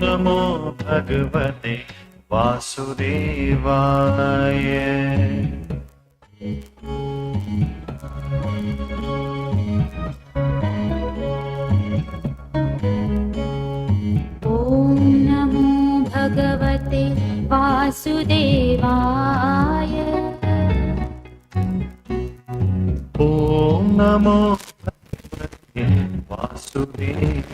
नमो भगवते वासुदेवाय। ॐ नमो भगवते वासुदेवाय। ॐ नमो भगवते वासुदेवाय।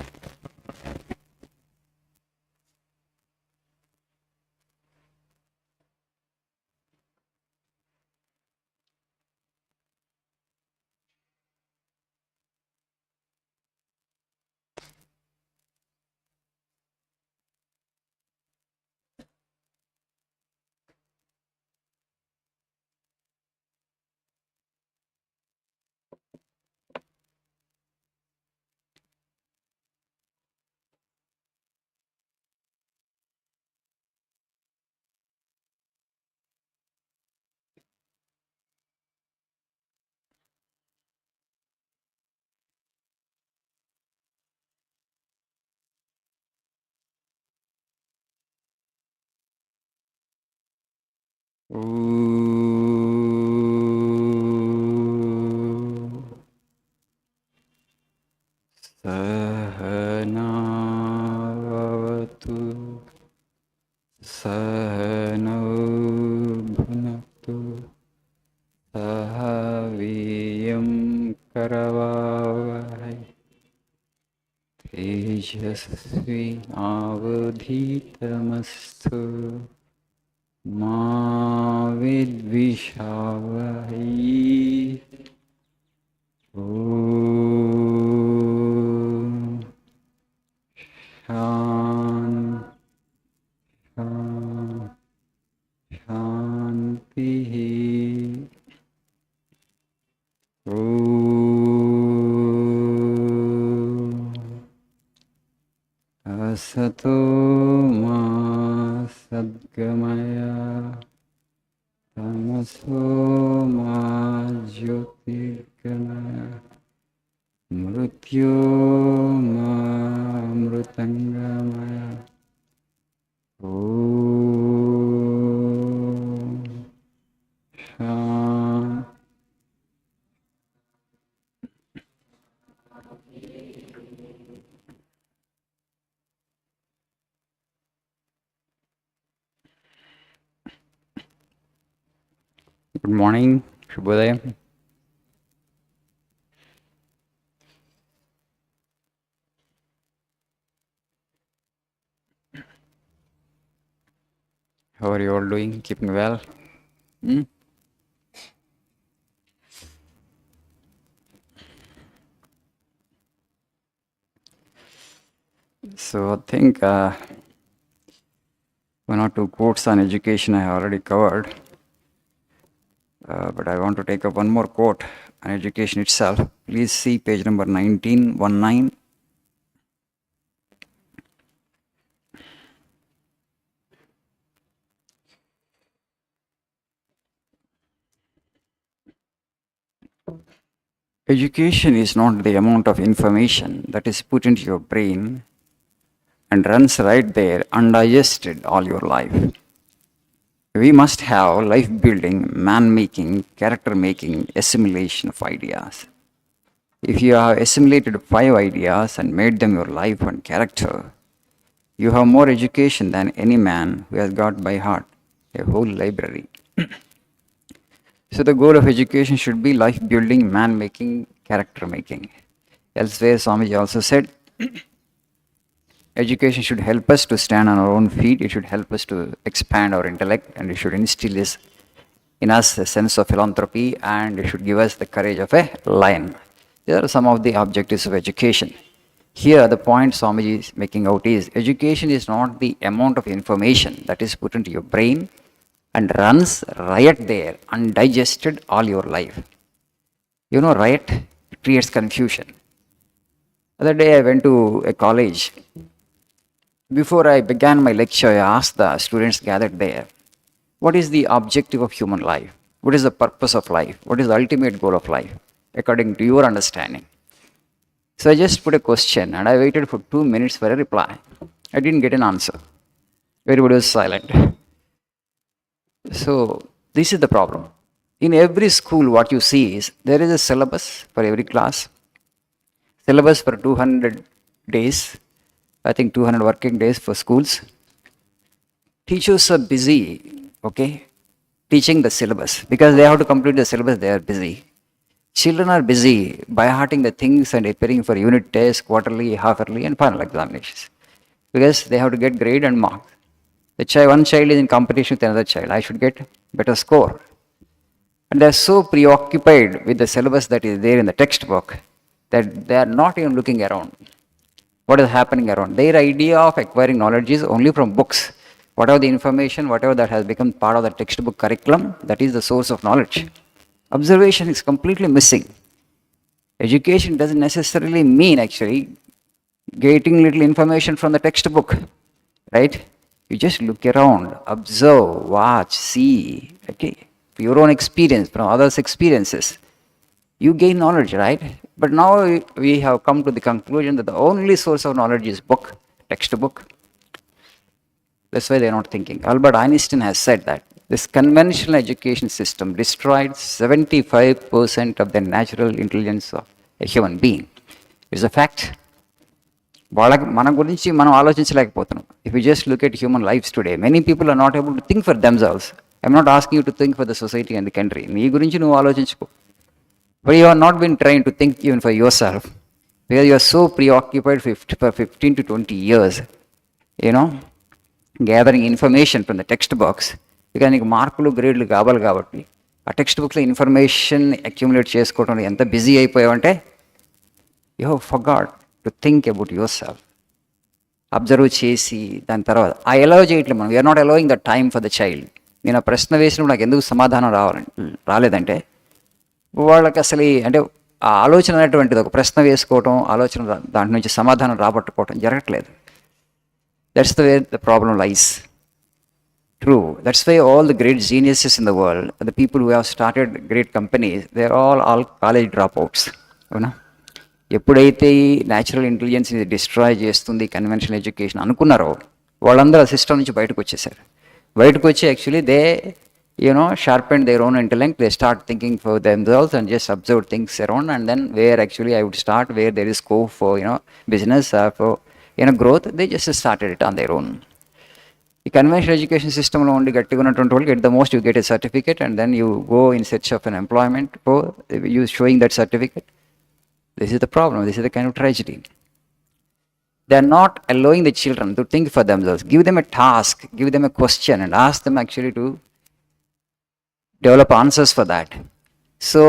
सहनावतु सहनौ भुनक्तु सह वीर्यं करवावहै तेजस्विनावधीतमस्तु मा विद्विषावहै। ॐ शान्तिः। असतो मा सद्गमय तमसो मा ज्योतिर्गमय मृत्योर्मामृतङ्गमय। ॐ शान्ति। Good morning, Shubhodaya. How are you all doing? Keeping well? So I think one or two quotes on education I have already covered. But I want to take up one more quote on education itself. Please see page number 1919. Education is not the amount of information that is put into your brain and runs right there undigested all your life. We must have life-building, man-making, character-making assimilation of ideas. If you have assimilated 5 ideas and made them your life and character, you have more education than any man who has got by heart a whole library. So the goal of education should be life-building, man-making, character-making. Elsewhere, Swamiji also said, education should help us to stand on our own feet. It should help us to expand our intellect, and it should instill in us a sense of philanthropy, and it should give us the courage of a lion. These are some of the objectives of education. Here, the point Swamiji is making out is, education is not the amount of information that is put into your brain and runs riot there, undigested all your life. You know, riot creates confusion. The other day I went to a college. Before I began my lecture, I asked the students gathered there, what is the objective of human life? What is the purpose of life? What is the ultimate goal of life, according to your understanding? So I just put a question and I waited for 2 minutes for a reply. I didn't get an answer. Everybody was silent. So this is the problem. In every school, what you see is there is a syllabus for every class, syllabus for 200 days, I think 200 working days for schools. Teachers are busy, okay, teaching the syllabus because they have to complete the syllabus, they are busy. Children are busy by hearting the things and preparing for unit tests, quarterly, half-yearly, and final examinations because they have to get grade and mark. One child is in competition with another child. I should get better score. And they're so preoccupied with the syllabus that is there in the textbook that they are not even looking around. What is happening around? Their idea of acquiring knowledge is only from books. Whatever the information, whatever that has become part of the textbook curriculum, that is the source of knowledge. Observation is completely missing. Education doesn't necessarily mean actually getting little information from the textbook, right? You just look around, observe, watch, see, okay? Your own experience, from others' experiences. You gain knowledge, right? But now we have come to the conclusion that the only source of knowledge is book, textbook. That's why they're not thinking. Albert Einstein has said that this conventional education system destroyed 75% of the natural intelligence of a human being. It's a fact. మన గురించి మనం ఆలోచించలేకపోతున్నాం. If you just look at human lives today, many people are not able to think for themselves. I'm not asking you to think for the society and the country. నీ గురించి నువ్వు ఆలోచించుకో. But you have not been trained to think even for yourself because you are so preoccupied for 15 to 20 years, gathering information from the textbooks. because నీకు మార్కులు గ్రేడ్లు కావాలి కాబట్టి ఆ text బుక్లో ఇన్ఫర్మేషన్ అక్యుములేట్ చేసుకోవడం ఎంత బిజీ అయిపోయావంటే you have forgot to think about yourself. Observe చేసి దాని తర్వాత అలౌ చేయట్లేదు మనం. We are not allowing the time for the child. నేను ఆ ప్రశ్న వేసినప్పుడు నాకు ఎందుకు సమాధానం రాలేదంటే వాళ్ళకి అసలు అంటే ఆ ఆలోచన అనేటువంటిది ఒక ప్రశ్న వేసుకోవటం, ఆలోచన దాంట్ నుంచి సమాధానం రాబట్టుకోవటం జరగట్లేదు. That's the way the problem lies. True. That's why all the great geniuses in the world, the people who have started great companies, they're all college dropouts. ఎప్పుడైతే ఈ న్యాచురల్ ఇంటెలిజెన్స్ని డిస్ట్రాయ్ చేస్తుంది కన్వెన్షనల్ ఎడ్యుకేషన్ అనుకున్నారో వాళ్ళందరూ ఆ system నుంచి బయటకు వచ్చేసారు. బయటకు వచ్చి actually they sharpen their own intellect. They start thinking for themselves and just observe things around, and then where actually I would start, where there is scope for business or for growth, they just started it on their own. The conventional education system lo only gatti unnattunti vallu at the most you get a certificate and then you go in search of an employment for you showing that certificate. This is the problem. This is the kind of tragedy. They are not allowing the children to think for themselves. Give them a task, give them a question and ask them actually to develop answers for that. So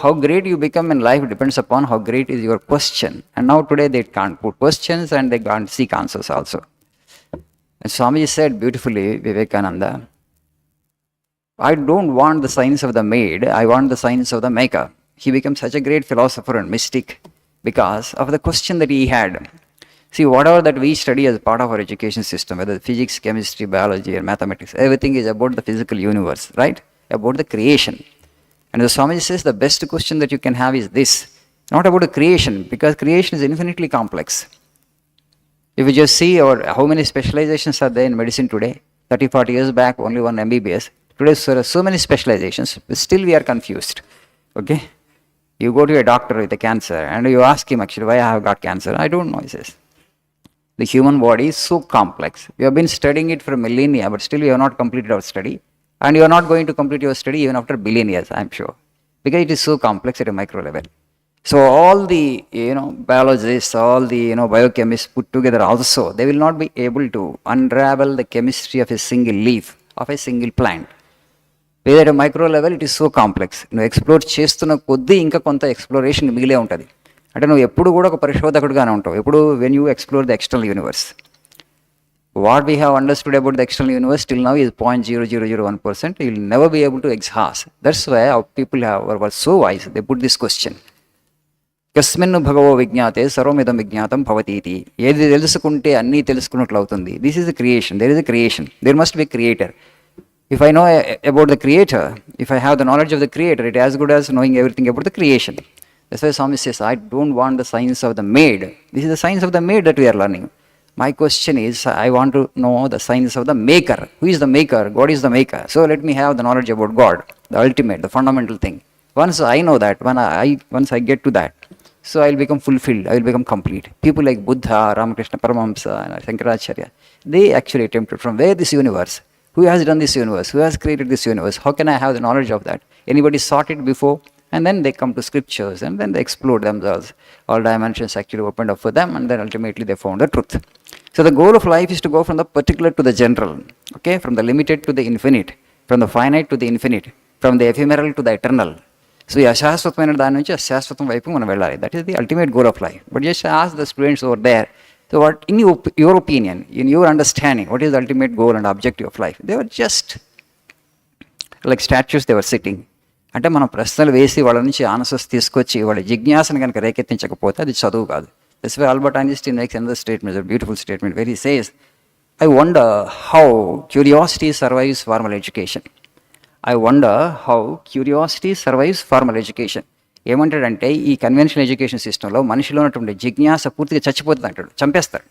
how great you become in life depends upon how great is your question. And now today they can't put questions and they can't seek answers also. And Swamiji said beautifully, Vivekananda, I don't want the science of the maid, I want the science of the maker. He became such a great philosopher and mystic because of the question that he had. See, whatever that we study as part of our education system, whether physics, chemistry, biology or mathematics, everything is about the physical universe, right? About the creation. And the Swamiji says the best question that you can have is this, not about the creation, because creation is infinitely complex. If you just see how many specializations are there in medicine today, 30, 40 years back, only one MBBS. Today, there are so many specializations, but still we are confused. Okay? You go to a doctor with a cancer and you ask him actually, why I have got cancer? I don't know, he says. The human body is so complex. We have been studying it for millennia, but still we have not completed our study. And you are not going to complete your study even after a billion years, I am sure. Because it is so complex at a micro level. So all the biologists, all the biochemists put together also, they will not be able to unravel the chemistry of a single leaf, of a single plant. Because at a micro level it is so complex. Explore చేస్తున్న కొద్దీ ఇంకా కొంత exploration మిగిలే ఉంటుంది. అంటే నువ్వు ఎప్పుడు కూడా ఒక పరిశోధకుడుగానే ఉంటావు. ఎప్పుడు when you explore the external universe. What we have understood about the external universe till now is 0.0001%. You will never be able to exhaust. That's why our people were so wise. They put this question. కస్మిన్ భగవో విజ్ఞాతే సర్వమిదం విజ్ఞాతం భవతీతి. ఏది తెలుసుకుంటే అన్నీ తెలుసుకున్నట్లు అవుతుంది. This is the creation. There is a creation. There must be creator. If I know about the creator, if I have the knowledge of the creator, it as good as knowing everything about the creation. That's why Swami says, I don't want the science of the maid. This is the science of the maid that we are learning. My question is, I want to know the science of the maker. Who is the maker? God is the maker. So let me have the knowledge about God, the ultimate, the fundamental thing. Once I know that, once I get to that, so I will become fulfilled, I will become complete. People like Buddha, Ramakrishna Paramahamsa, and Shankaracharya, they actually attempted from where this universe, who has done this universe, who has created this universe, how can I have the knowledge of that? Anybody sought it before? And then they come to scriptures and then they explore themselves. All dimensions actually opened up for them, and then ultimately they found the truth. So the goal of life is to go from the particular to the general, okay, from the limited to the infinite, from the finite to the infinite, from the ephemeral to the eternal. So ఈ అశాశ్వతమైన దాని నుంచి అశాశ్వతం వైపు మనం వెళ్ళాలి. That is the ultimate goal of life. But just ask the students over there, so what in your opinion, in your understanding, what is the ultimate goal and objective of life? They were just like statues, they were sitting. అంటే మనం ప్రశ్నలు వేసి వాళ్ళ నుంచి answers తీసుకొచ్చి వాళ్ళ జిజ్ఞాసను కనుక రేకెత్తించకపోతే అది చదువు కాదు. That's why Albert Einstein makes another statement, a beautiful statement, where he says, I wonder how curiosity survives formal education. I wonder how curiosity survives formal education. ఏమంటాడంటే ఈ కన్వెన్షనల్ ఎడ్యుకేషన్ సిస్టంలో మనిషిలో ఉన్నటువంటి జిజ్ఞాస పూర్తిగా చచ్చిపోతుంది అంటాడు, చంపేస్తాడు.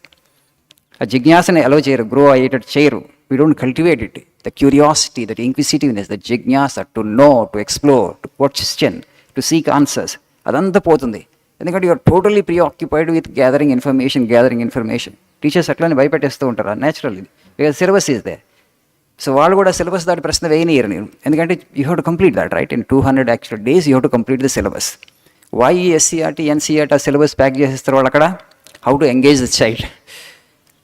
ఆ జిజ్ఞాసని అలో చేయరు, గ్రో అయ్యేటట్టు చేయరు. We don't cultivate it. The curiosity, that inquisitiveness, the జిజ్ఞాస, to know, to explore, to question, to seek answers, అదంతా పోతుంది. ఎందుకంటే you are totally preoccupied with gathering information. Teachers అట్లనే భయపెట్టేస్తూ ఉంటారు naturally, because syllabus is there. So వాళ్ళు కూడా syllabus దాటి ప్రశ్న వేయనియరు నేను, ఎందుకంటే you have to complete that, right? In 200 actual days you have to complete the syllabus. Why SCERT, NCERT ఆ సిలబస్ ప్యాక్ చేసేస్తారు వాళ్ళు అక్కడ? How to engage the child.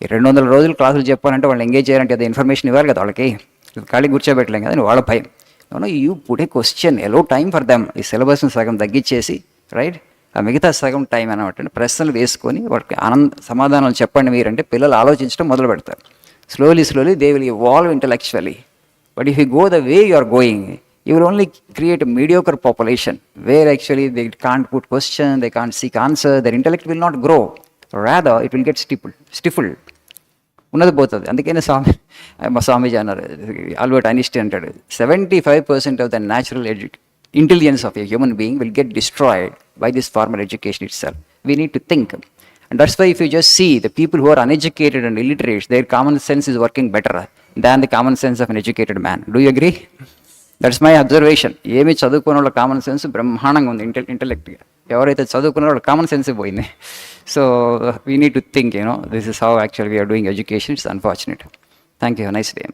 200 రోజులు క్లాసులు చెప్పాలంటే వాళ్ళని ఎంగేజ్ చేయాలంటే అది ఇన్ఫర్మేషన్ ఇవ్వాలి కదా వాళ్ళకి, ఖాళీ కూర్చోబెట్టలేం కదా, వాళ్ళ భయం. You put a question, allow time for them. ఈ సిలబస్ని సగం తగ్గించేసి, రైట్, ఆ మిగతా సగం టైం అనమాట ప్రశ్నలు వేసుకొని వాళ్ళకి సమాధానాలు చెప్పండి మీరంటే పిల్లలు ఆలోచించడం మొదలు పెడతారు. Slowly they will evolve intellectually. But if you go the way you are going, you will only create a mediocre population where actually they can't put question, they can't seek answer, their intellect will not grow. Rather, it will get stifled. ఉన్నది పోతుంది. అందుకనే స్వామీజీ అన్నారు, Albert Einstein అంటాడు, 75% of the natural intelligence of a human being will get destroyed by this formal education itself. We need to think. And that's why if you just see the people who are uneducated and illiterate, their common sense is working better than the common sense of an educated man. Do you agree? That's my observation. ఏమి చదువుకున్న వాళ్ళ common sense బ్రహ్మాండంగా ఉంది ఇంటెలెక్ట్గా. ఎవరైతే చదువుకున్న వాళ్ళ common sense పోయింది. So we need to think, this is how actually we are doing education. It's unfortunate. Thank you. Nice day.